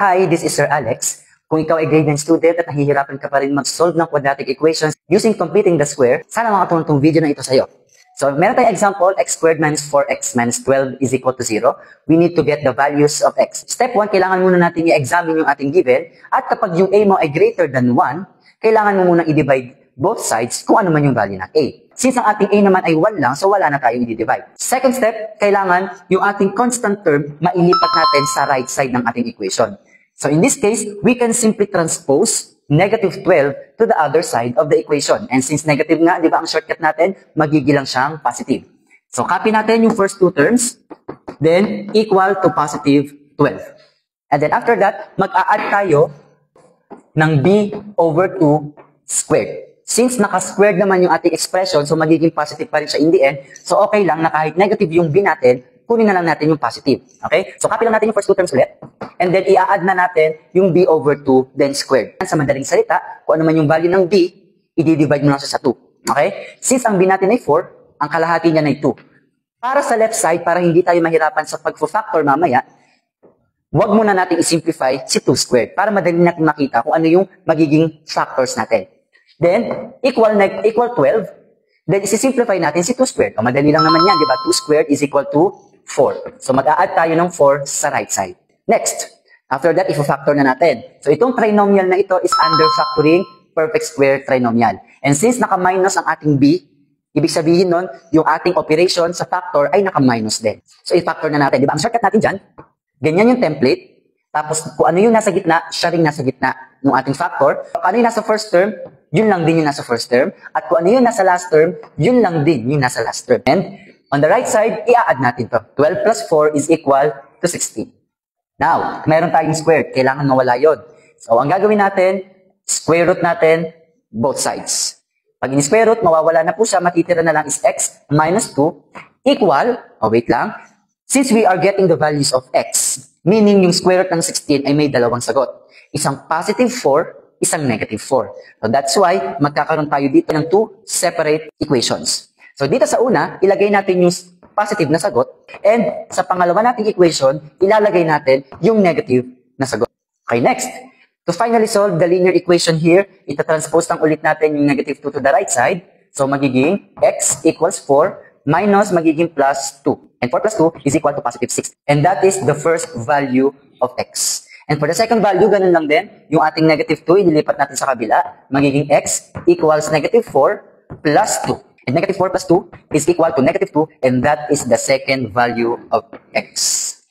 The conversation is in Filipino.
Hi, this is Sir Alex. Kung ikaw ay grade 9 student at nahihirapan ka pa rin mag-solve ng quadratic equations using completing the square, sana makatulong tong video na ito sa'yo. So, meron tayong example, x squared minus 4x minus 12 is equal to 0. We need to get the values of x. Step 1, kailangan muna natin i-examine yung ating given. At kapag yung a mo ay greater than 1, kailangan mo muna i-divide both sides kung ano man yung value ng a. Since ang ating a naman ay 1 lang, so wala na tayong i-divide. Second step, kailangan yung ating constant term mailipat natin sa right side ng ating equation. So in this case, we can simply transpose negative 12 to the other side of the equation. And since negative nga, di ba ang shortcut natin, magigilang siyang positive. So copy natin yung first two terms, then equal to positive 12. And then after that, mag-a-add tayo ng b over 2 squared. Since naka-squared naman yung ating expression, so magiging positive pa rin siya in the end, so okay lang na kahit negative yung b natin, kunin na lang natin yung positive. Okay? So copy lang natin yung first two terms ulit. And then i-add na natin yung b over 2, then squared. Sa madaling salita, kung ano man yung value ng b, i-divide mo lang siya sa 2. Okay? Since ang b natin ay 4, ang kalahati niya ay 2. Para sa left side, para hindi tayo mahirapan sa pag-factor mamaya, wag muna natin i-simplify si 2 squared para madali natin makita kung ano yung magiging factors natin. Then, equal 12. Then, isi-simplify natin si 2 squared. O, madali lang naman yan, di ba? 2 squared is equal to 4. So, mag-a-add tayo ng 4 sa right side. Next, after that, i-factor na natin. So, itong trinomial na ito is under factoring perfect square trinomial. And since naka-minus ang ating b, ibig sabihin nun, yung ating operation sa factor ay naka-minus din. So, i-factor na natin. Di ba? Ang shortcut natin dyan, ganyan yung template. Tapos, kung ano yung nasa gitna, siya rin nasa gitna ng ating factor. Kung ano yung nasa first term, yun lang din yung nasa first term. At kung ano yung nasa last term, yun lang din yung nasa last term. And on the right side, i-add natin to. 12 plus 4 is equal to 16. Now, meron tayong squared. Kailangan mawala yun. So, ang gagawin natin, square root natin both sides. Pag in-square root, mawawala na po siya. Matitira na lang is x minus 2 equal, wait lang, since we are getting the values of x, meaning yung square root ng 16 ay may dalawang sagot. Isang positive 4, isang negative 4. So that's why magkakaroon tayo dito ng two separate equations. So dito sa una, ilagay natin yung positive na sagot, and sa pangalawa nating equation, ilalagay natin yung negative na sagot. Okay, next. To finally solve the linear equation here, itatranspose lang ulit natin yung negative 2 to the right side. So magiging x equals 4 minus magiging plus 2. And 4 plus 2 is equal to positive 6. And that is the first value of x. And for the second value, ganun lang din. Yung ating negative 2, ililipat natin sa kabila. Magiging x equals negative 4 plus 2. And negative 4 plus 2 is equal to negative 2. And that is the second value of x.